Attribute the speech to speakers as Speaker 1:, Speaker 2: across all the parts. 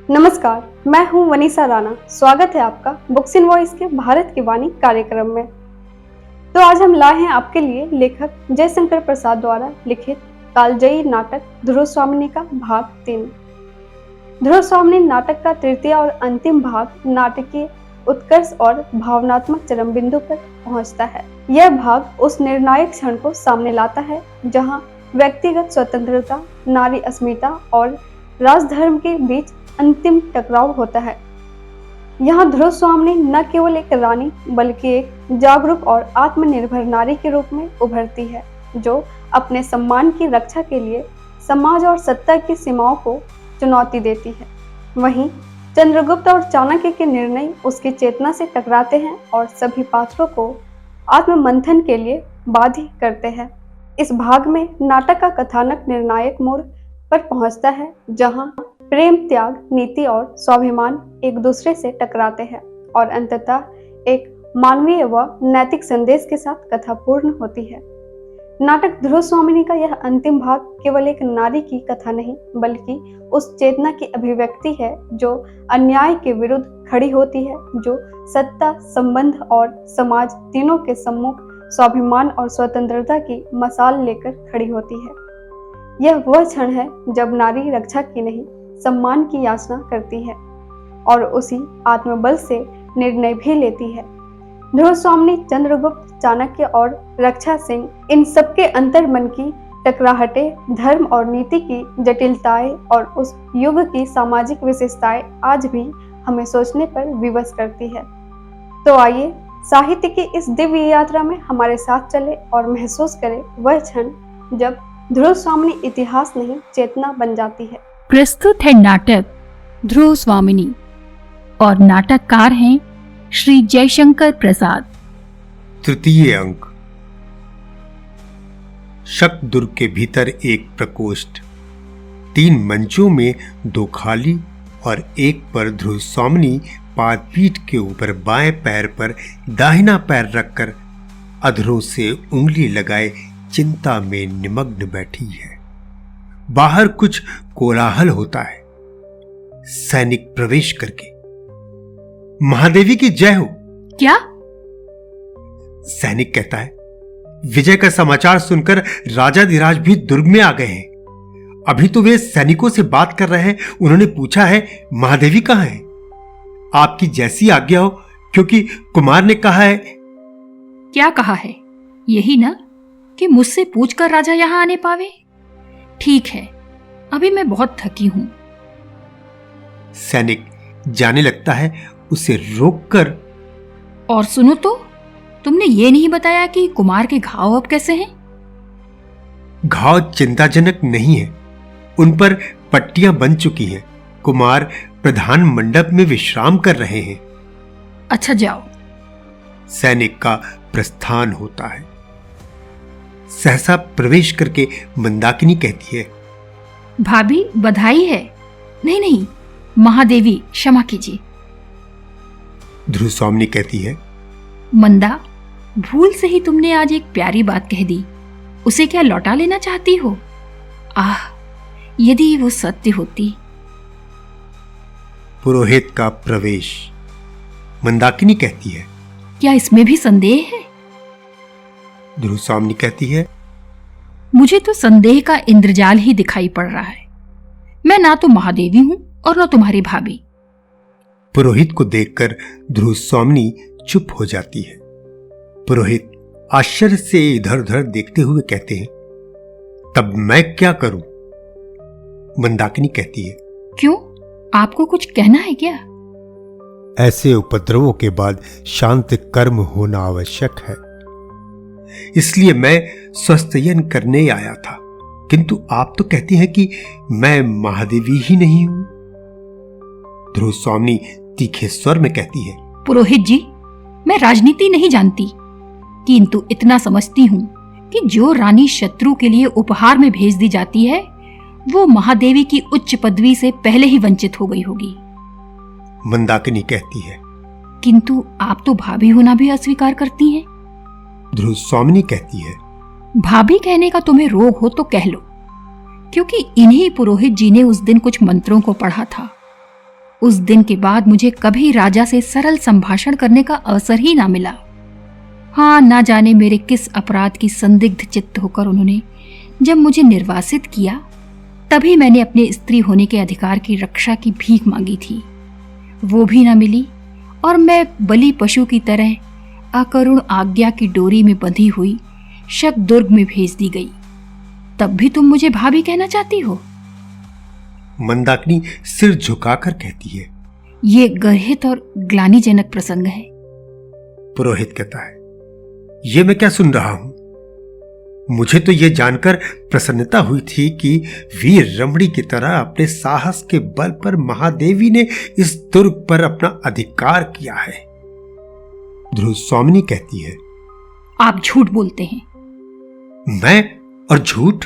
Speaker 1: नमस्कार, मैं हूं वनीसा राणा। स्वागत है आपका बुक्स इन वॉइस के भारत की वाणी कार्यक्रम में। तो आज हम लाए हैं आपके लिए लेखक जयशंकर प्रसाद द्वारा लिखित कालजयी नाटक ध्रुव स्वामिनी का भाग 3। ध्रुव स्वामिनी नाटक का तृतीय और अंतिम भाग नाटकीय उत्कर्ष और भावनात्मक चरम बिंदु पर पहुंचता है। यह भाग उस निर्णायक क्षण को सामने लाता है जहां व्यक्तिगत स्वतंत्रता, नारी अस्मिता और राजधर्म के बीच अंतिम टकराव होता है। यहाँ ध्रुव स्वामिनी न केवल एक रानी बल्कि एक जागरूक और आत्मनिर्भर नारी के रूप में उभरती है, जो अपने सम्मान की रक्षा के लिए समाज और सत्ता की सीमाओं को चुनौती देती है। वहीं चंद्रगुप्त और चाणक्य के निर्णय उसकी चेतना से टकराते हैं और सभी पात्रों को आत्ममंथन के लिए बाध्य करते हैं। इस भाग में नाटक का कथानक निर्णायक मोड़ पर पहुंचता है, जहां प्रेम, त्याग, नीति और स्वाभिमान एक दूसरे से टकराते हैं और अंततः एक मानवीय व नैतिक संदेश के साथ कथा पूर्ण होती है। नाटक ध्रुव स्वामिनी का यह अंतिम भाग केवल एक नारी की कथा नहीं बल्कि उस चेतना की अभिव्यक्ति है जो अन्याय के विरुद्ध खड़ी होती है, जो सत्ता, संबंध और समाज तीनों के सम्मुख स्वाभिमान और स्वतंत्रता की मशाल लेकर खड़ी होती है। यह वह क्षण है जब नारी रक्षा की नहीं, सम्मान की याचना करती है और उसी आत्मबल से निर्णय भी लेती है। ध्रुव स्वामिनी, चंद्रगुप्त, चाणक्य और रक्षा सिंह, इन सबके अंतर्मन की टकराहटे, धर्म और नीति की जटिलताएं और उस युग की सामाजिक विशेषताएं आज भी हमें सोचने पर विवश करती है। तो आइए साहित्य की इस दिव्य यात्रा में हमारे साथ चले और महसूस करें वह क्षण जब ध्रुव स्वामिनी इतिहास नहीं, चेतना बन जाती है।
Speaker 2: प्रस्तुत है नाटक ध्रुव स्वामिनी और नाटककार हैं श्री जयशंकर प्रसाद।
Speaker 3: तृतीय अंक। शक दुर्ग के भीतर एक प्रकोष्ठ, 3 मंचों में 2 खाली और एक पर ध्रुव स्वामिनी पादपीठ के ऊपर बाएं पैर पर दाहिना पैर रखकर अधरों से उंगली लगाए चिंता में निमग्न बैठी है। बाहर कुछ कोलाहल होता है। सैनिक प्रवेश करके महादेवी की जय हो।
Speaker 2: क्या?
Speaker 3: सैनिक कहता है, विजय का समाचार सुनकर राजाधिराज भी दुर्ग में आ गए हैं। अभी तो वे सैनिकों से बात कर रहे हैं। उन्होंने पूछा है महादेवी कहां है। आपकी जैसी आज्ञा हो, क्योंकि कुमार ने कहा है।
Speaker 2: क्या कहा है? यही ना कि मुझसे पूछकर राजा यहां आने पावे। ठीक है, अभी मैं बहुत थकी हूं।
Speaker 3: सैनिक जाने लगता है, उसे रोककर,
Speaker 2: और सुनो तो, तुमने ये नहीं बताया कि कुमार के घाव अब कैसे हैं?
Speaker 3: घाव चिंताजनक नहीं है, उन पर पट्टियां बन चुकी हैं। कुमार प्रधान मंडप में विश्राम कर रहे हैं।
Speaker 2: अच्छा, जाओ।
Speaker 3: सैनिक का प्रस्थान होता है। सहसा प्रवेश करके मंदाकिनी कहती है,
Speaker 2: भाभी बधाई है। नहीं नहीं, महादेवी क्षमा कीजिए।
Speaker 3: ध्रुव स्वामिनी कहती है,
Speaker 2: मंदा, भूल से ही तुमने आज एक प्यारी बात कह दी। उसे क्या लौटा लेना चाहती हो? आह, यदि वो सत्य होती।
Speaker 3: पुरोहित का प्रवेश। मंदाकिनी कहती है,
Speaker 2: क्या इसमें भी संदेह है?
Speaker 3: ध्रुव स्वामिनी कहती है,
Speaker 2: मुझे तो संदेह का इंद्रजाल ही दिखाई पड़ रहा है। मैं ना तो महादेवी हूं और न तुम्हारी भाभी।
Speaker 3: पुरोहित को देखकर ध्रुव स्वामिनी चुप हो जाती है। पुरोहित आश्चर्य से इधर उधर देखते हुए कहते हैं, तब मैं क्या करूं? मंदाकिनी कहती है,
Speaker 2: क्यों, आपको कुछ कहना है क्या?
Speaker 3: ऐसे उपद्रवों के बाद शांत कर्म होना आवश्यक है, इसलिए मैं स्वस्थयन करने आया था। किंतु आप तो कहती हैं कि मैं महादेवी ही नहीं हूं। ध्रुव स्वामिनी तीखे स्वर में कहती है,
Speaker 2: पुरोहित जी, मैं राजनीति नहीं जानती, किंतु इतना समझती हूँ कि जो रानी शत्रु के लिए उपहार में भेज दी जाती है, वो महादेवी की उच्च पदवी से पहले ही वंचित हो गई होगी।
Speaker 3: मंदाकिनी कहती है,
Speaker 2: किंतु आप तो भाभी होना भी अस्वीकार करती हैं।
Speaker 3: ध्रुव स्वामिनी कहती है,
Speaker 2: भाभी कहने का तुम्हें रोग हो तो कह लो, क्योंकि इन्हीं पुरोहित जी ने उस दिन कुछ मंत्रों को पढ़ा था। उस दिन के बाद मुझे कभी राजा से सरल संभाषण करने का अवसर ही ना मिला। हाँ, ना जाने मेरे किस अपराध की संदिग्ध चित्त होकर उन्होंने जब मुझे निर्वासित किया, तभी मैंने अपने स्त्री होने के अधिकार की रक्षा की भीख मांगी थी। वो भी ना मिली और मैं बलि पशु की तरह अकरुण आज्ञा की डोरी में बंधी हुई शक्दुर्ग में भेज दी गई। तब भी तुम मुझे भाभी कहना चाहती हो?
Speaker 3: मंदाकिनी सिर झुकाकर कहती है।
Speaker 2: ये गर्हित और ग्लानिजनक प्रसंग है।
Speaker 3: पुरोहित कहता है, ये मैं क्या सुन रहा हूं? मुझे तो यह जानकर प्रसन्नता हुई थी कि वीर रमणी की तरह अपने साहस के बल पर महादेवी ने इस दुर्ग पर अपना अधिकार किया है। ध्रुव स्वामिनी कहती है,
Speaker 2: आप झूठ बोलते हैं।
Speaker 3: मैं और झूठ?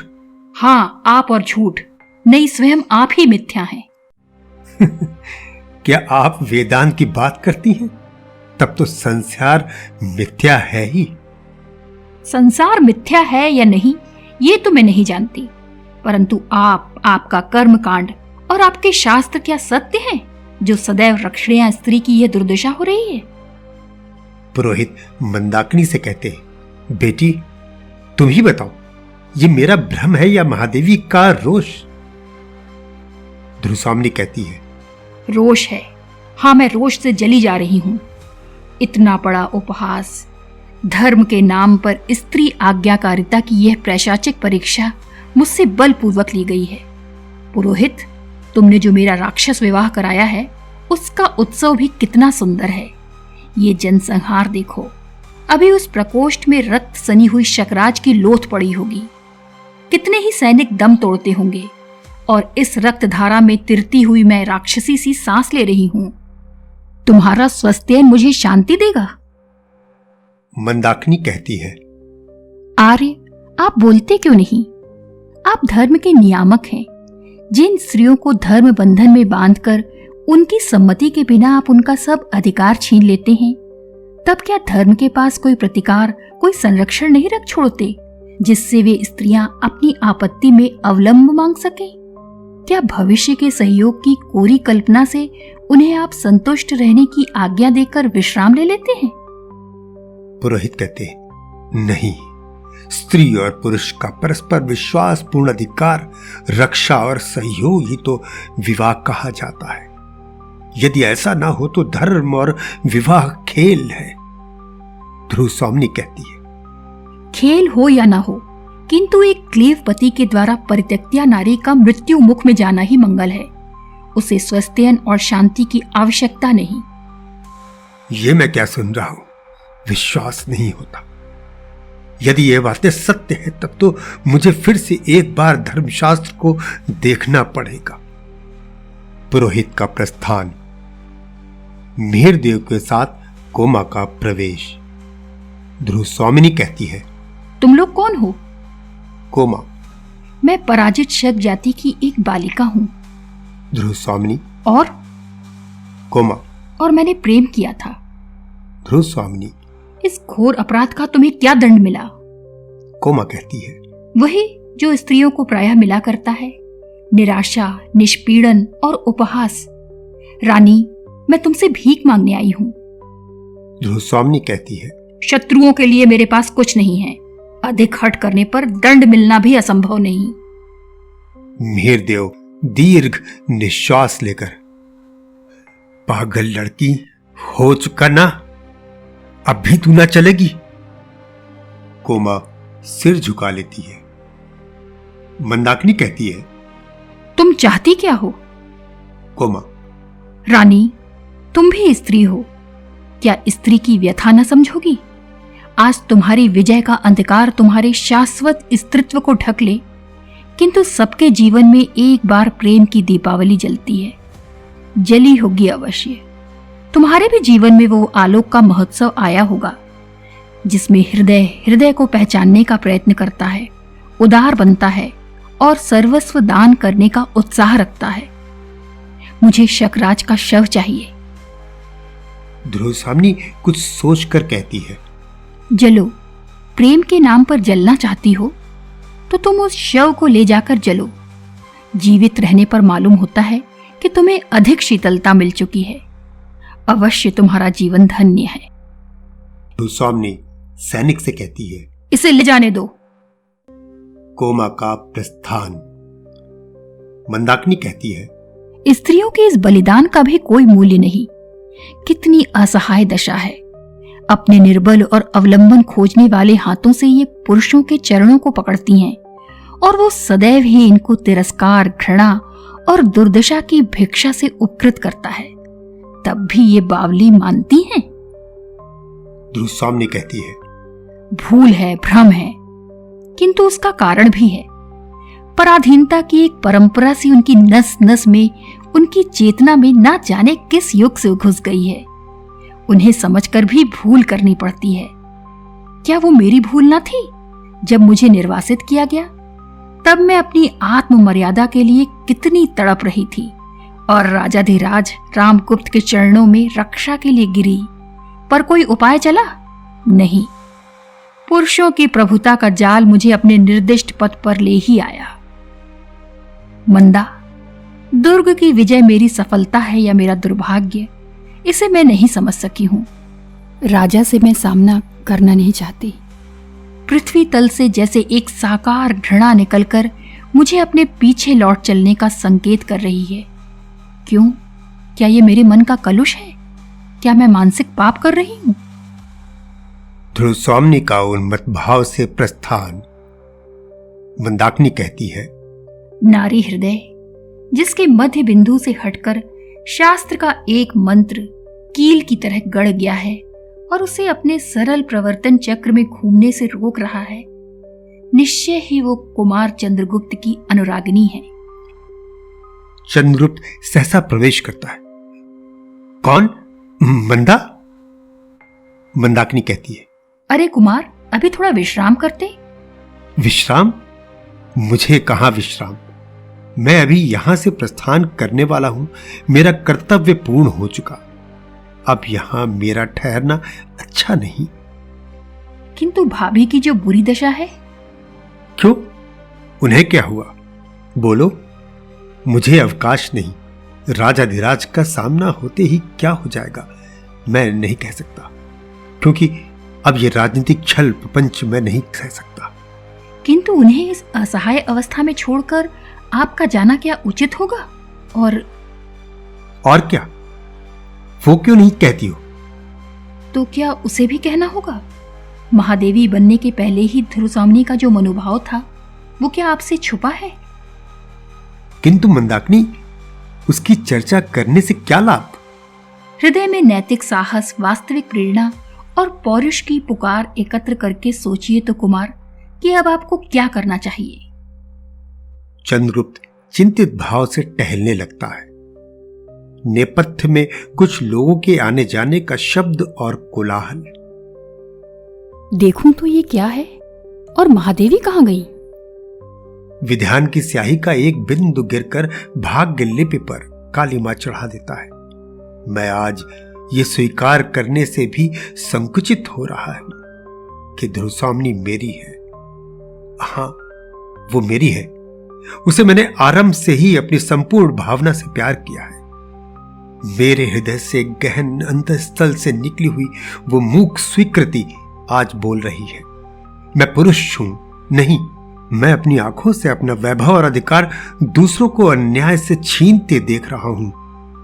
Speaker 2: हाँ, आप और झूठ नहीं, स्वयं आप ही मिथ्या हैं।
Speaker 3: क्या आप वेदांत की बात करती हैं? तब तो संसार मिथ्या है ही।
Speaker 2: संसार मिथ्या है या नहीं ये तो मैं नहीं जानती, परंतु आपका कर्म कांड और आपके शास्त्र क्या सत्य हैं जो सदैव रक्षणीय स्त्री की यह दुर्दशा हो रही है?
Speaker 3: पुरोहित मंदाकिनी से कहते हैं, बेटी तुम ही बताओ, ये मेरा भ्रम है या महादेवी का रोष? ध्रुवस्वामिनी कहती है,
Speaker 2: रोष है। हाँ, मैं रोष से जली जा रही हूं। इतना बड़ा उपहास, धर्म के नाम पर स्त्री आज्ञाकारिता की यह प्रैशाचिक परीक्षा मुझसे बलपूर्वक ली गई है। पुरोहित, तुमने जो मेरा राक्षस विवाह कराया है उसका उत्सव भी कितना सुंदर है। ये जनसंहार देखो, अभी उस प्रकोष्ठ में रक्त सनी हुई शकराज की लोथ पड़ी होगी। कितने ही सैनिक दम तोड़ते होंगे और इस रक्त धारा में तिरती हुई मैं राक्षसी सी सांस ले रही हूं। तुम्हारा स्वस्त्ययन मुझे शांति देगा?
Speaker 3: मंदाकिनी कहती है,
Speaker 2: आर्य, आप बोलते क्यों नहीं? आप धर्म के नियामक हैं। जिन स्त्रियों को धर्म बंधन में बांधकर उनकी सम्मति के बिना आप उनका सब अधिकार छीन लेते हैं, तब क्या धर्म के पास कोई प्रतिकार, कोई संरक्षण नहीं रख छोड़ते जिससे वे स्त्रियां अपनी आपत्ति में अवलंब मांग सकें? क्या भविष्य के सहयोग की कोरी कल्पना से उन्हें आप संतुष्ट रहने की आज्ञा देकर विश्राम ले लेते हैं?
Speaker 3: पुरोहित कहते हैं, नहीं, स्त्री और पुरुष का परस्पर विश्वासपूर्ण अधिकार, रक्षा और सहयोग ही तो विवाह कहा जाता है। यदि ऐसा ना हो तो धर्म और विवाह खेल है। ध्रुव स्वामिनी कहती है,
Speaker 2: खेल हो या ना हो, किंतु एक क्लीव पति के द्वारा परित्यक्त्या नारी का मृत्यु मुख में जाना ही मंगल है। उसे स्वस्त्ययन और शांति की आवश्यकता नहीं।
Speaker 3: ये मैं क्या सुन रहा हूं? विश्वास नहीं होता। यदि ये बातें सत्य है तब तो मुझे फिर से एक बार धर्मशास्त्र को देखना पड़ेगा। पुरोहित का प्रस्थान, मिहिरदेव के साथ कोमा का प्रवेश। ध्रुव स्वामिनी कहती है,
Speaker 2: तुम लोग कौन हो?
Speaker 3: कोमा,
Speaker 2: मैं पराजित शक जाति की एक बालिका हूँ।
Speaker 3: ध्रुव स्वामिनी,
Speaker 2: और?
Speaker 3: कोमा,
Speaker 2: और मैंने प्रेम किया था।
Speaker 3: ध्रुव स्वामिनी,
Speaker 2: इस घोर अपराध का तुम्हें क्या दंड मिला?
Speaker 3: कोमा कहती है,
Speaker 2: वही जो स्त्रियों को प्रायः मिला करता है, निराशा, निष्पीड़न और उपहास। रानी, मैं तुमसे भीख मांगने आई हूँ।
Speaker 3: ध्रुव स्वामिनी कहती है,
Speaker 2: शत्रुओं के लिए मेरे पास कुछ नहीं है। अधिक हठ करने पर दंड मिलना भी असंभव नहीं।
Speaker 3: मिहिरदेव दीर्घ निश्वास लेकर, पागल लड़की, हो चुका ना, अब भी तू ना चलेगी? कोमा सिर झुका लेती है। मंदाकिनी कहती है,
Speaker 2: तुम चाहती क्या हो?
Speaker 3: कोमा,
Speaker 2: रानी, तुम भी स्त्री हो, क्या स्त्री की व्यथा न समझोगी? आज तुम्हारी विजय का अंधकार तुम्हारे शाश्वत स्त्रीत्व को ढक ले, किंतु सबके जीवन में एक बार प्रेम की दीपावली जलती है। जली होगी अवश्य। तुम्हारे भी जीवन में वो आलोक का महोत्सव आया होगा जिसमें हृदय हृदय को पहचानने का प्रयत्न करता है, उदार बनता है और सर्वस्व दान करने का उत्साह रखता है। मुझे शकराज का शव चाहिए।
Speaker 3: ध्रुव स्वामिनी कुछ सोचकर कहती है,
Speaker 2: जलो। प्रेम के नाम पर जलना चाहती हो तो तुम उस शव को ले जाकर जलो। जीवित रहने पर मालूम होता है कि तुम्हें अधिक शीतलता मिल चुकी है। अवश्य तुम्हारा जीवन धन्य है।
Speaker 3: ध्रुवस्वामिनी सैनिक से कहती है,
Speaker 2: इसे ले जाने दो।
Speaker 3: कोमा का प्रस्थान। मंदाकिनी कहती है,
Speaker 2: स्त्रियों के इस बलिदान का भी कोई मूल्य नहीं। कितनी असहाय दशा है। अपने निर्बल और अवलंबन खोजने वाले हाथों से ये पुरुषों के चरणों को पकड़ती हैं और वो सदैव ही इनको तिरस्कार, घृणा और दुर्दशा की भिक्षा से उपकृत करता है। तब भी ये बावली मानती हैं।
Speaker 3: ध्रुवस्वामिनी कहती है,
Speaker 2: भूल है, भ्रम है, किंतु उसका कारण भी है। पराधीनता की एक परंपरा सी उनकी नस नस में, उनकी चेतना में ना जाने किस युग से घुस गई है। उन्हें समझकर भी भूल करनी पड़ती है। क्या वो मेरी भूल ना थी? जब मुझे निर्वासित किया गया तब मैं अपनी आत्म मर्यादा के लिए कितनी तड़प रही थी और राजाधिराज रामगुप्त के चरणों में रक्षा के लिए गिरी, पर कोई उपाय चला नहीं। पुरुषों की प्रभुता का जाल मुझे अपने निर्दिष्ट पथ पर ले ही आया। मंदा, दुर्ग की विजय मेरी सफलता है या मेरा दुर्भाग्य, इसे मैं नहीं समझ सकी हूं। राजा से मैं सामना करना नहीं चाहती। पृथ्वी तल से जैसे एक साकार घृणा निकलकर मुझे अपने पीछे लौट चलने का संकेत कर रही है। क्यों? क्या ये मेरे मन का कलुष है? क्या मैं मानसिक पाप कर रही हूं?
Speaker 3: ध्रुवस्वामिनी का उन्मत्त भाव से प्रस्थान। मंदाकिनी कहती है,
Speaker 2: नारी हृदय जिसके मध्य बिंदु से हटकर शास्त्र का एक मंत्र कील की तरह गड़ गया है और उसे अपने सरल प्रवर्तन चक्र में घूमने से रोक रहा है, निश्चय ही वो कुमार चंद्रगुप्त की अनुरागिनी है।
Speaker 3: चंद्रगुप्त सहसा प्रवेश करता है। कौन? मंदा? मंदाकिनी कहती है,
Speaker 2: अरे कुमार, अभी थोड़ा विश्राम करते।
Speaker 3: विश्राम? मुझे कहां विश्राम? मैं अभी यहां से प्रस्थान करने वाला हूं। मेरा कर्तव्य पूर्ण हो चुका। अब यहां मेरा ठहरना अच्छा नहीं।
Speaker 2: किंतु भाभी की जो बुरी दशा है।
Speaker 3: क्यों? उन्हें क्या हुआ? बोलो। मुझे अवकाश नहीं। राजाधिराज का सामना होते ही क्या हो जाएगा मैं नहीं कह सकता, क्योंकि अब ये राजनीतिक छल प्रपंच मैं नहीं सह सकता।
Speaker 2: किंतु उन्हें इस असहाय अवस्था में छोड़कर आपका जाना क्या उचित होगा? और
Speaker 3: क्या? वो क्यों नहीं कहती हो?
Speaker 2: तो क्या उसे भी कहना होगा? महादेवी बनने के पहले ही ध्रुवस्वामिनी का जो मनोभाव था वो क्या आपसे छुपा है?
Speaker 3: किंतु मंदाकिनी, उसकी चर्चा करने से क्या लाभ?
Speaker 2: हृदय में नैतिक साहस, वास्तविक प्रेरणा और पौरुष की पुकार एकत्र करके सोचिए तो कुमार कि अब आपको क्या करना चाहिए।
Speaker 3: चंद्रगुप्त चिंतित भाव से टहलने लगता है। नेपथ्य में कुछ लोगों के आने जाने का शब्द और कोलाहल।
Speaker 2: देखूं तो ये क्या है? और महादेवी कहां गई?
Speaker 3: विधान की स्याही का एक बिंदु गिरकर भाग्य लिपि पर कालीमा चढ़ा देता है। मैं आज ये स्वीकार करने से भी संकुचित हो रहा है कि ध्रुवस्वामिनी मेरी है। हां, वो मेरी है। उसे मैंने आरंभ से ही अपनी संपूर्ण भावना से प्यार किया है। मेरे हृदय से गहन अंतःस्थल से निकली हुई वो मूक स्वीकृति आज बोल रही है। मैं पुरुष हूं नहीं। मैं अपनी आंखों से अपना वैभव और अधिकार दूसरों को अन्याय से छीनते देख रहा हूं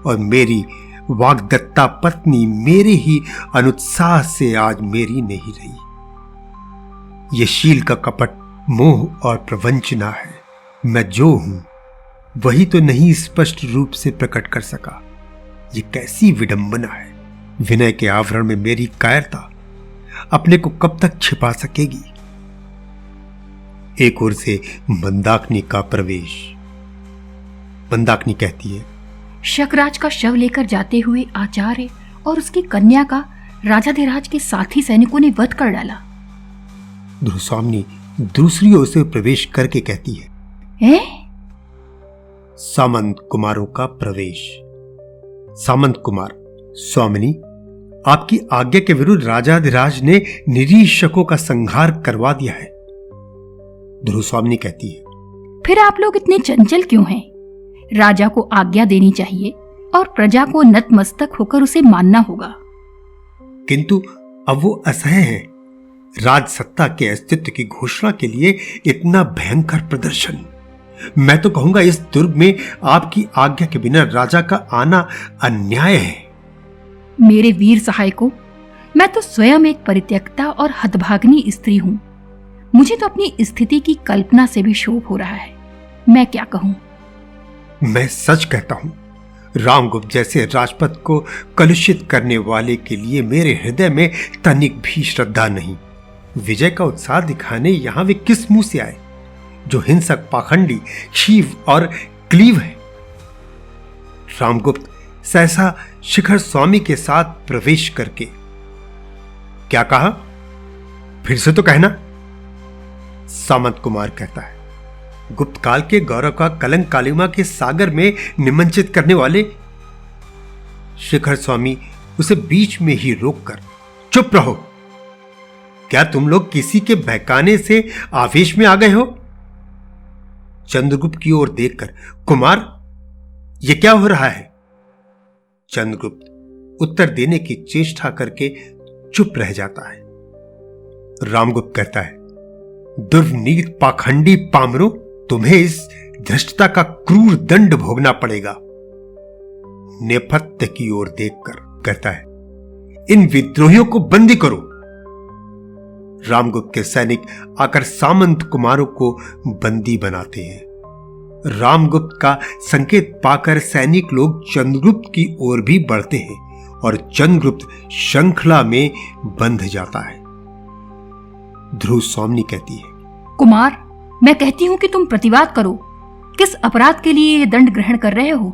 Speaker 3: और मेरी वाग्दत्ता पत्नी मेरे ही अनुत्साह से आज मेरी नहीं रही। ये शील का कपट, मोह और प्रवंचना है। मैं जो हूं वही तो नहीं स्पष्ट रूप से प्रकट कर सका। ये कैसी विडंबना है। विनय के आवरण में मेरी कायरता अपने को कब तक छिपा सकेगी? एक ओर से मंदाकिनी का प्रवेश। मंदाकिनी कहती है,
Speaker 2: शकराज का शव लेकर जाते हुए आचार्य और उसकी कन्या का राजाधिराज के साथी सैनिकों ने वध कर डाला।
Speaker 3: ध्रुवस्वामिनी दूसरी ओर से प्रवेश करके कहती है, सामंत कुमारों का प्रवेश। सामंत कुमार, स्वामिनी, आपकी आज्ञा के विरुद्ध राजाधिराज ने निरीक्षकों का संहार करवा दिया है। ध्रुवस्वामिनी कहती है,
Speaker 2: फिर आप लोग इतने चंचल क्यों हैं? राजा को आज्ञा देनी चाहिए और प्रजा को नतमस्तक होकर उसे मानना होगा।
Speaker 3: किंतु अब वो असह्य है। राज सत्ता के अस्तित्व की घोषणा के लिए इतना भयंकर प्रदर्शन। मैं तो कहूंगा इस दुर्ग में आपकी आज्ञा के बिना राजा का आना अन्याय है।
Speaker 2: मेरे वीर सहायकों, मैं तो स्वयं एक परित्यक्ता और हतभाग्नी स्त्री हूं। मुझे तो अपनी स्थिति की कल्पना से भी क्षोभ हो रहा है। मैं क्या कहूं?
Speaker 3: मैं सच कहता हूं, रामगुप्त जैसे राजपथ को कलुषित करने वाले के लिए मेरे हृदय में तनिक भी श्रद्धा नहीं। विजय का उत्साह दिखाने यहां वे किस मुंह से आए, जो हिंसक, पाखंडी, क्षीव और क्लीव है। रामगुप्त सहसा शिखर स्वामी के साथ प्रवेश करके, क्या कहा? फिर से तो कहना। सामंत कुमार कहता है, गुप्त काल के गौरव का कलंक कालिमा के सागर में निमंचित करने वाले। शिखर स्वामी उसे बीच में ही रोककर, चुप रहो। क्या तुम लोग किसी के बहकाने से आवेश में आ गए हो? चंद्रगुप्त की ओर देखकर, कुमार यह क्या हो रहा है? चंद्रगुप्त उत्तर देने की चेष्टा करके चुप रह जाता है। रामगुप्त कहता है, दुर्नीत पाखंडी पामरों, तुम्हें इस धृष्टता का क्रूर दंड भोगना पड़ेगा। नेपथ्य की ओर देखकर कहता है, इन विद्रोहियों को बंदी करो। रामगुप्त के सैनिक आकर सामंत कुमारों को बंदी बनाते हैं। रामगुप्त का संकेत पाकर सैनिक लोग चंद्रगुप्त की ओर भी बढ़ते हैं और चंद्रगुप्त श्रृंखला में बंध जाता है। ध्रुव स्वामिनी कहती है,
Speaker 2: कुमार, मैं कहती हूं कि तुम प्रतिवाद करो। किस अपराध के लिए ये दंड ग्रहण कर रहे हो?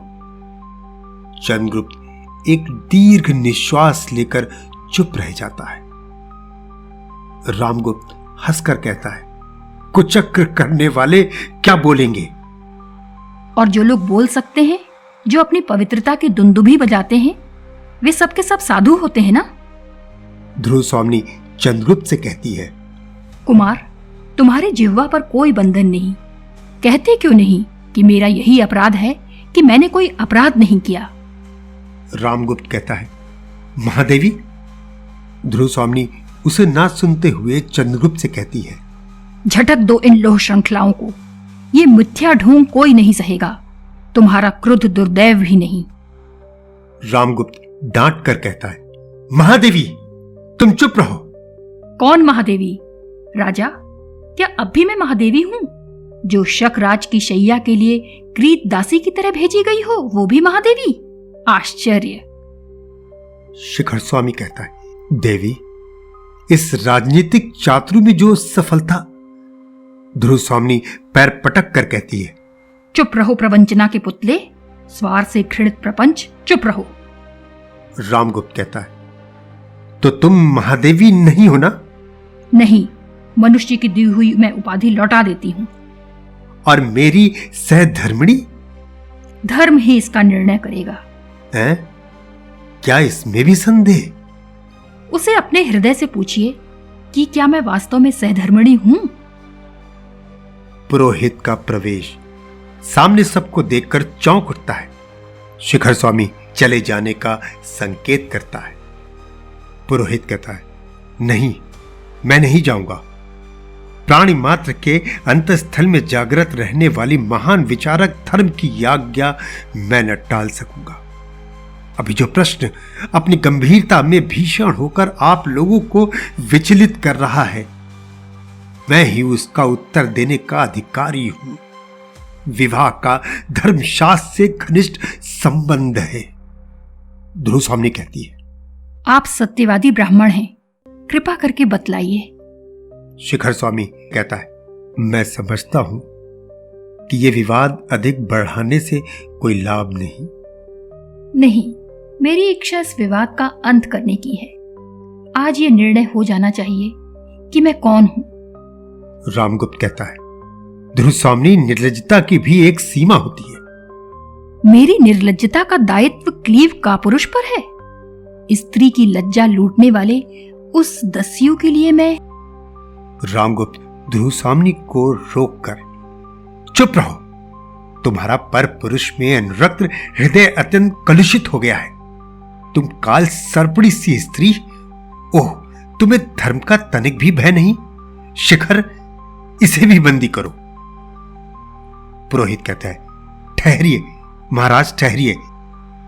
Speaker 3: चंद्रगुप्त एक दीर्घ निश्वास लेकर चुप रह जाता है। रामगुप्त हंसकर कहता है, कुचक्र करने वाले क्या बोलेंगे?
Speaker 2: और जो लोग बोल सकते हैं, जो अपनी पवित्रता की दुंदुभी बजाते हैं, वे सबके सब साधु होते हैं ना?
Speaker 3: ध्रुव स्वामिनी चंद्रगुप्त से कहती है,
Speaker 2: कुमार, तुम्हारे जिह्वा पर कोई बंधन नहीं। कहते क्यों नहीं कि मेरा यही अपराध है कि मैंने कोई अपराध नहीं किया?
Speaker 3: रामगुप्त कहता है, महादेवी। ध्रुव स्वामिनी उसे ना सुनते हुए चंद्रगुप्त से कहती है,
Speaker 2: झटक दो इन लोह श्रृंखलाओं को। ये मिथ्या ढोंग कोई नहीं सहेगा, तुम्हारा क्रोध दुर्दैव भी नहीं।
Speaker 3: रामगुप्त डांट कर कहता है, महादेवी तुम चुप रहो।
Speaker 2: कौन महादेवी? राजा, क्या अब भी मैं महादेवी हूं? जो शक राज की शैया के लिए क्रीत दासी की तरह भेजी गई हो, वो भी महादेवी? आश्चर्य।
Speaker 3: शिखर स्वामी कहता है, देवी, इस राजनीतिक चातुर्य में जो सफलता। ध्रुव स्वामिनी पैर पटक कर कहती है,
Speaker 2: चुप रहो प्रवंचना के पुतले, स्वार्थ से घृणित प्रपंच, चुप रहो।
Speaker 3: रामगुप्त कहता है, तो तुम महादेवी नहीं हो ना?
Speaker 2: नहीं, मनुष्य की दी हुई मैं उपाधि लौटा देती हूं।
Speaker 3: और मेरी सहधर्मिणी?
Speaker 2: धर्म ही इसका निर्णय करेगा।
Speaker 3: हैं? क्या इसमें भी संदेह?
Speaker 2: उसे अपने हृदय से पूछिए कि क्या मैं वास्तव में सहधर्मिणी हूं?
Speaker 3: पुरोहित का प्रवेश सामने सबको देखकर चौंक उठता है। शिखर स्वामी चले जाने का संकेत करता है। पुरोहित कहता है, नहीं, मैं नहीं जाऊंगा। प्राणी मात्र के अंतस्थल में जागृत रहने वाली महान विचारक धर्म की आज्ञा मैं न टाल सकूंगा। अभी जो प्रश्न अपनी गंभीरता में भीषण होकर आप लोगों को विचलित कर रहा है, मैं ही उसका उत्तर देने का अधिकारी हूं। विवाह का धर्मशास्त्र से घनिष्ठ संबंध है। ध्रुव स्वामिनी कहती है,
Speaker 2: आप सत्यवादी ब्राह्मण हैं, कृपा करके बतलाइए।
Speaker 3: शिखर स्वामी कहता है, मैं समझता हूं कि यह विवाद अधिक बढ़ाने से कोई लाभ नहीं।
Speaker 2: नहीं, मेरी इच्छा इस विवाद का अंत करने की है। आज ये निर्णय हो जाना चाहिए कि मैं कौन हूं।
Speaker 3: रामगुप्त कहता है, ध्रुव स्वामिनी, निर्लज्जता की भी एक सीमा होती है।
Speaker 2: मेरी निर्लज्जता का दायित्व क्लीव का पुरुष पर है। स्त्री की लज्जा लूटने वाले उस दस्यु के लिए मैं।
Speaker 3: रामगुप्त ध्रुव स्वामिनी को रोककर, चुप रहो, तुम्हारा पर पुरुष में अनुरक्त हृदय अत्यंत कलुषित हो गया है। तुम काल सर्पणी सी स्त्री, ओह, तुम्हें धर्म का तनिक भी भय नहीं। शिखर, इसे भी बंदी करो। पुरोहित कहता है, ठहरिए महाराज, ठहरिए,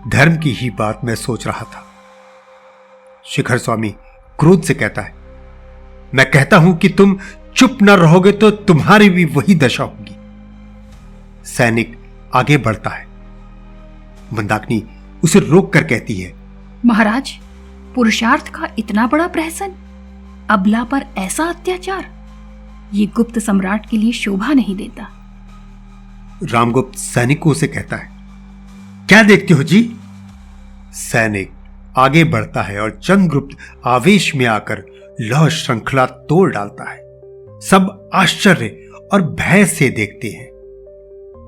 Speaker 3: धर्म की ही बात मैं सोच रहा था। शिखर स्वामी क्रोध से कहता है, मैं कहता हूं कि तुम चुप न रहोगे तो तुम्हारी भी वही दशा होगी। सैनिक आगे बढ़ता है। मंदाकिनी उसे रोक कर कहती है,
Speaker 2: महाराज, पुरुषार्थ का इतना बड़ा प्रहसन, अबला पर ऐसा अत्याचार, ये गुप्त सम्राट के लिए शोभा नहीं देता।
Speaker 3: रामगुप्त सैनिकों से कहता है, क्या देखते हो जी? सैनिक आगे बढ़ता है और चंद्रगुप्त आवेश में आकर लौह श्रृंखला तोड़ डालता है। सब आश्चर्य और भय से देखते हैं।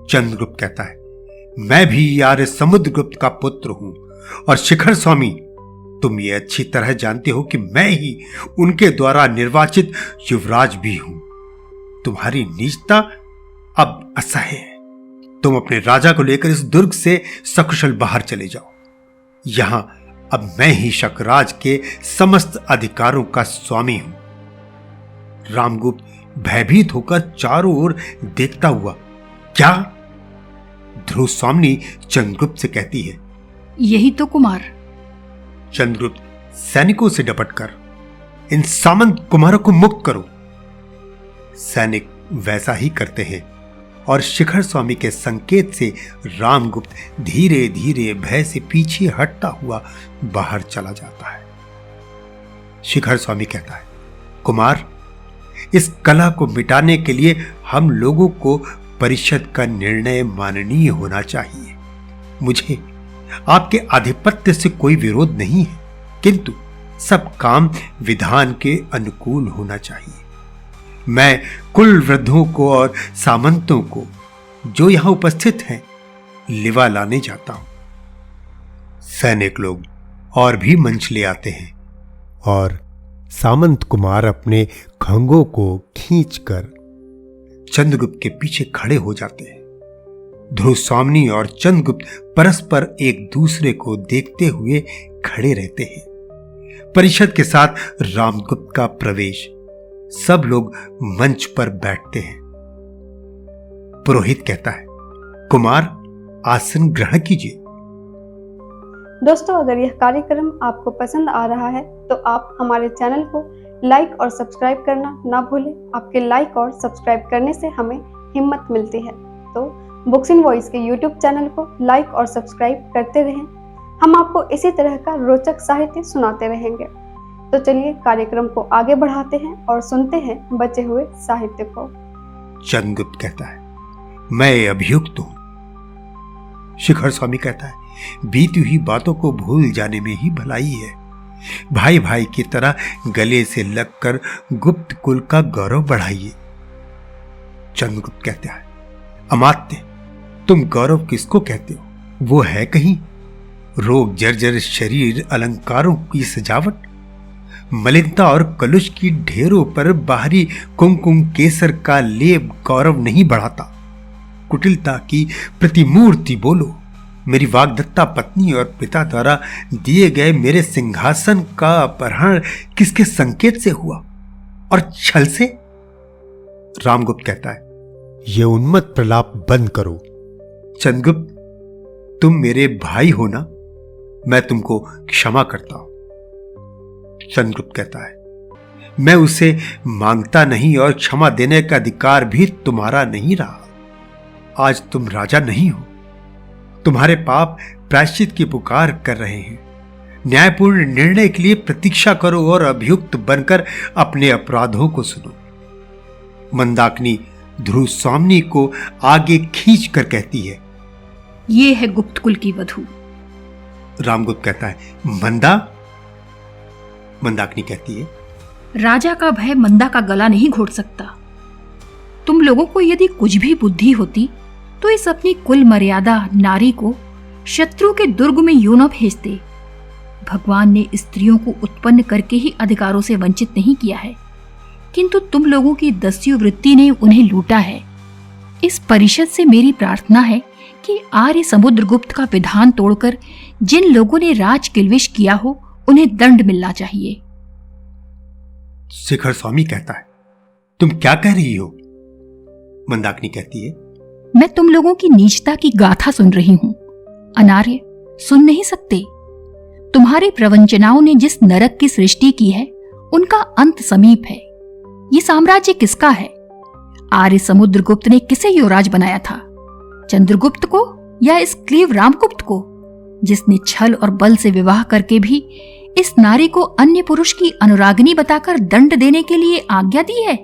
Speaker 3: चंद्रगुप्त कहता है, मैं भी आर्य समुद्रगुप्त का पुत्र हूं और शिखर स्वामी, तुम ये अच्छी तरह जानते हो कि मैं ही उनके द्वारा निर्वाचित युवराज भी हूं। तुम्हारी नीचता अब असह्य है। तुम अपने राजा को लेकर इस दुर्ग से सकुशल बाहर चले जाओ। यहां अब मैं ही शकराज के समस्त अधिकारों का स्वामी हूं। रामगुप्त भयभीत होकर चारों ओर देखता हुआ, क्या? ध्रुव स्वामी चंद्रगुप्त से कहती है,
Speaker 2: यही तो कुमार।
Speaker 3: चंद्रगुप्त सैनिकों से डपटकर, इन सामंत कुमारों को मुक्त करो। सैनिक वैसा ही करते हैं और शिखर स्वामी के संकेत से रामगुप्त धीरे धीरे भय से पीछे हटता हुआ बाहर चला जाता है। शिखर स्वामी कहता है, कुमार, इस कला को मिटाने के लिए हम लोगों को परिषद का निर्णय माननीय होना चाहिए। मुझे आपके आधिपत्य से कोई विरोध नहीं है, किंतु सब काम विधान के अनुकूल होना चाहिए। मैं कुल वृद्धों को और सामंतों को जो यहां उपस्थित हैं लिवा लाने जाता हूं। सैनिक लोग और भी मंच ले आते हैं और सामंत कुमार अपने खंगों को खींचकर चंद्रगुप्त के पीछे खड़े हो जाते हैं। ध्रुव स्वामी और चंद्रगुप्त परस्पर एक दूसरे को देखते हुए खड़े रहते हैं। परिषद के साथ रामगुप्त का प्रवेश। सब लोग मंच पर बैठते हैं। पुरोहित कहता है, कुमार, आसन ग्रहण कीजिए।
Speaker 1: दोस्तों, अगर यह कार्यक्रम आपको पसंद आ रहा है तो आप हमारे चैनल को लाइक और सब्सक्राइब करना ना भूलें। आपके लाइक और सब्सक्राइब करने से हमें हिम्मत मिलती है। तो बुक्स इन वॉइस के यूट्यूब चैनल को लाइक और सब्सक्राइब करते रहें। हम आपको इसी तरह का रोचक साहित्य सुनाते रहेंगे। तो चलिए कार्यक्रम को आगे बढ़ाते हैं और सुनते हैं बचे हुए साहित्य को।
Speaker 3: चंद्रगुप्त कहता है, मैं अभियुक्त हूं। शिखर स्वामी कहता है, बीती हुई बातों को भूल जाने में ही भलाई है। भाई भाई की तरह गले से लगकर गुप्त कुल का गौरव बढ़ाइए। चंद्रगुप्त कहता है, अमात्य, तुम गौरव किसको कहते हो? वो है कहीं रोग जर्जर शरीर, अलंकारों की सजावट, मलिनता और कलुष की ढेरों पर बाहरी कुमकुम केसर का लेप गौरव नहीं बढ़ाता। कुटिलता की प्रतिमूर्ति बोलो। मेरी वाग्दत्ता पत्नी और पिता द्वारा दिए गए मेरे सिंहासन का अपहरण किसके संकेत से हुआ और छल से? रामगुप्त कहता है, यह उन्मत्त प्रलाप बंद करो। चंद्रगुप्त, तुम मेरे भाई हो ना, मैं तुमको क्षमा करता हूं। चंद्रगुप्त कहता है, मैं उसे मांगता नहीं और क्षमा देने का अधिकार भी तुम्हारा नहीं रहा। आज तुम राजा नहीं हो। तुम्हारे पाप प्रायश्चित की पुकार कर रहे हैं। न्यायपूर्ण निर्णय के लिए प्रतीक्षा करो और अभियुक्त बनकर अपने अपराधों को सुनो। मंदाकिनी ध्रुव स्वामी को आगे खींच कर कहती है,
Speaker 2: ये है गुप्त कुल की वधू।
Speaker 3: रामगुप्त कहता है, मंदा? मंदाकिनी कहती है,
Speaker 2: राजा का भय मंदा का गला नहीं घोट सकता। तुम लोगों को यदि कुछ भी बुद्धि होती तो इस अपनी कुल मर्यादा नारी को शत्रु के दुर्ग में यूं न भेजते। भगवान ने स्त्रियों को उत्पन्न करके ही अधिकारों से वंचित नहीं किया है, किंतु तुम लोगों की दस्यु वृत्ति ने उन्हें लूटा है। इस परिषद से मेरी प्रार्थना है कि आर्य समुद्रगुप्त का विधान तोड़कर जिन लोगों ने राज किल्विश किया हो उन्हें दंड मिलना चाहिए।
Speaker 3: शिखर स्वामी कहता है, तुम क्या कह रही हो? मंदाकिनी कहती है,
Speaker 2: मैं तुम लोगों की नीचता की गाथा सुन रही हूं। अनार्य, सुन नहीं सकते? तुम्हारे प्रवंचनाओं ने जिस नरक की सृष्टि की है उनका अंत समीप है। ये साम्राज्य किसका है? आर्य समुद्रगुप्त ने किसे युवराज बनाया था? चंद्रगुप्त को या इस क्लीव रामगुप्त को, जिसने छल और बल से विवाह करके भी इस नारी को अन्य पुरुष की अनुरागिनी बताकर दंड देने के लिए आज्ञा दी है?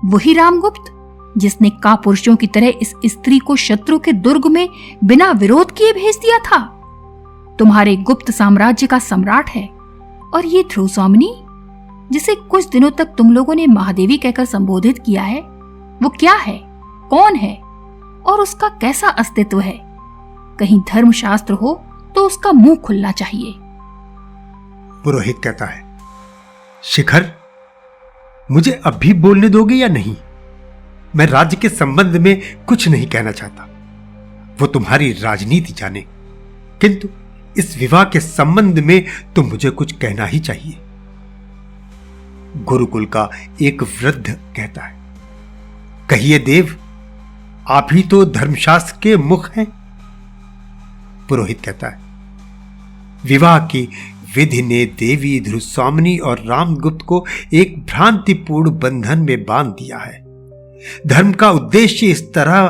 Speaker 2: वही रामगुप्त जिसने कापुरुषों की तरह इस स्त्री को शत्रु के दुर्ग में बिना विरोध किए भेज दिया था। तुम्हारे गुप्त साम्राज्य का सम्राट है। और ये ध्रुव स्वामिनी, जिसे कुछ दिनों तक तुम लोगों ने महादेवी कहकर संबोधित किया है, वो क्या है, कौन है और उसका कैसा अस्तित्व है? कहीं धर्मशास्त्र हो तो उसका मुंह खुलना चाहिए।
Speaker 3: पुरोहित कहता है, शिखर, मुझे अब भी बोलने दोगे या नहीं? मैं राज्य के संबंध में कुछ नहीं कहना चाहता, वो तुम्हारी राजनीति जाने, किंतु इस विवाह के संबंध में तो मुझे कुछ कहना ही चाहिए। गुरुकुल का एक वृद्ध कहता है, कहिए देव, आप ही तो धर्मशास्त्र के मुख हैं। पुरोहित कहता है, विवाह की विधि ने देवी ध्रुवस्वामिनी और रामगुप्त को एक भ्रांतिपूर्ण बंधन में बांध दिया है। धर्म का उद्देश्य इस तरह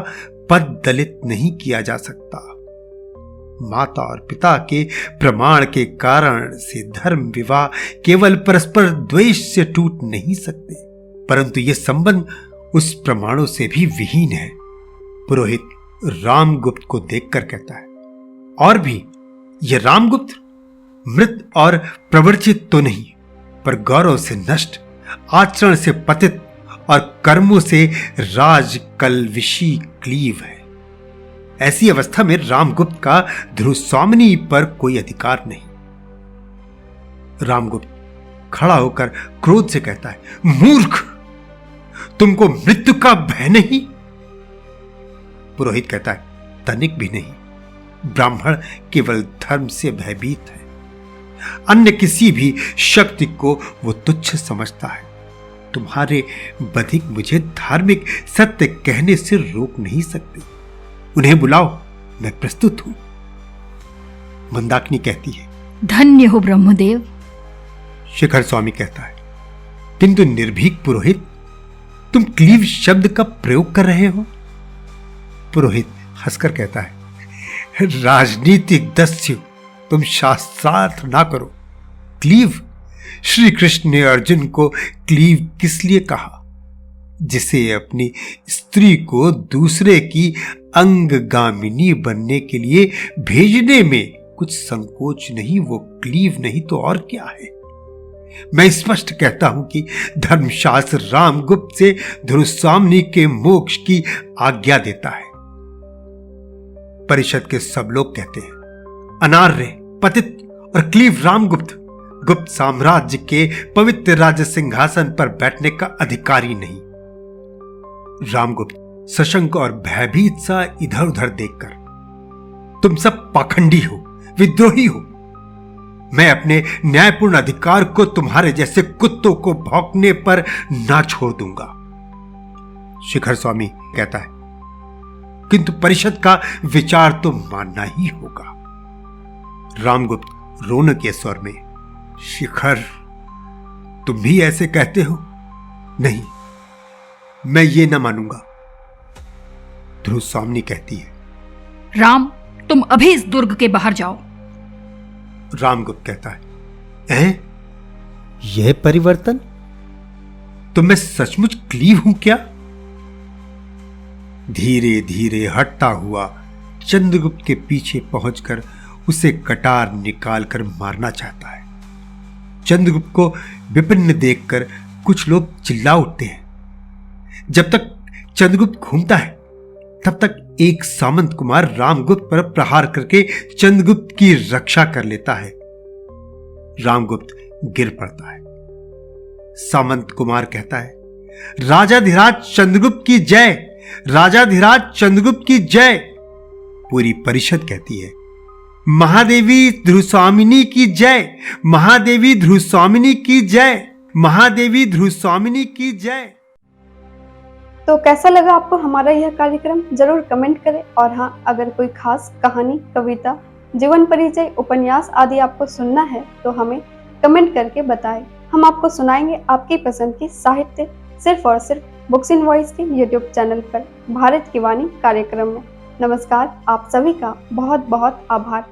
Speaker 3: पद दलित नहीं किया जा सकता। माता और पिता के प्रमाण के कारण से धर्म विवाह केवल परस्पर द्वेष से टूट नहीं सकते, परंतु यह संबंध उस प्रमाणों से भी विहीन है। पुरोहित रामगुप्त को देखकर कहता है, और भी यह रामगुप्त मृत और प्रवर्चित तो नहीं, पर गौरव से नष्ट, आचरण से पतित और कर्मों से राजकलविशी क्लीव है। ऐसी अवस्था में रामगुप्त का ध्रुवस्वामिनी पर कोई अधिकार नहीं। रामगुप्त खड़ा होकर क्रोध से कहता है, मूर्ख, तुमको मृत्यु का भय नहीं? पुरोहित कहता है, तनिक भी नहीं। ब्राह्मण केवल धर्म से भयभीत है, अन्य किसी भी शक्ति को वो तुच्छ समझता है। तुम्हारे बधिक मुझे धार्मिक सत्य कहने से रोक नहीं सकते। उन्हें बुलाओ, मैं प्रस्तुत हूं। मंदाकिनी कहती है,
Speaker 2: धन्य हो ब्रह्मदेव।
Speaker 3: शिखर स्वामी कहता है, किंतु निर्भीक पुरोहित, तुम क्लीव शब्द का प्रयोग कर रहे हो। पुरोहित हंसकर कहता है, राजनीतिक दस्यु, तुम शास्त्रार्थ ना करो। क्लीव, श्री कृष्ण ने अर्जुन को क्लीव किस लिए कहा? जिसे अपनी स्त्री को दूसरे की अंगगामिनी बनने के लिए भेजने में कुछ संकोच नहीं, वो क्लीव नहीं तो और क्या है। मैं स्पष्ट कहता हूं कि धर्मशास्त्र रामगुप्त से ध्रुवस्वामिनी के मोक्ष की आज्ञा देता है। परिषद के सब लोग कहते हैं, अनार्य, पतित और क्लीव रामगुप्त गुप्त साम्राज्य के पवित्र राज सिंहासन पर बैठने का अधिकारी नहीं। रामगुप्त सशंक और भयभीत सा इधर उधर देखकर, तुम सब पाखंडी हो, विद्रोही हो। मैं अपने न्यायपूर्ण अधिकार को तुम्हारे जैसे कुत्तों को भौंकने पर ना छोड़ दूंगा। शिखर स्वामी कहता है, किंतु परिषद का विचार तो मानना ही होगा। रामगुप्त रोने के स्वर में, शिखर, तुम भी ऐसे कहते हो? नहीं, मैं ये न मानूंगा। ध्रुवस्वामिनी कहती है,
Speaker 2: राम, तुम अभी इस दुर्ग के बाहर जाओ।
Speaker 3: रामगुप्त कहता है, यह परिवर्तन? तो मैं सचमुच क्लीव हूं क्या? धीरे धीरे हटता हुआ चंद्रगुप्त के पीछे पहुंचकर उसे कटार निकालकर मारना चाहता है। चंद्रगुप्त को विपन्न देखकर कुछ लोग चिल्ला उठते हैं। जब तक चंद्रगुप्त घूमता है तब तक एक सामंत कुमार रामगुप्त पर प्रहार करके चंद्रगुप्त की रक्षा कर लेता है। रामगुप्त गिर पड़ता है। सामंत कुमार कहता है, राजाधिराज चंद्रगुप्त की जय, राजाधिराज चंद्रगुप्त की जय। पूरी परिषद कहती है महादेवी ध्रुवस्वामिनी की जय, महादेवी ध्रुवस्वामिनी की जय, महादेवी ध्रुवस्वामिनी की जय।
Speaker 1: तो कैसा लगा आपको हमारा यह कार्यक्रम, जरूर कमेंट करें। और हाँ, अगर कोई खास कहानी, कविता, जीवन परिचय, उपन्यास आदि आपको सुनना है तो हमें कमेंट करके बताएं। हम आपको सुनाएंगे आपकी पसंद की साहित्य, सिर्फ और सिर्फ बुक्स इन वॉइस के यूट्यूब चैनल पर भारत की वाणी कार्यक्रम में। नमस्कार, आप सभी का बहुत बहुत आभार।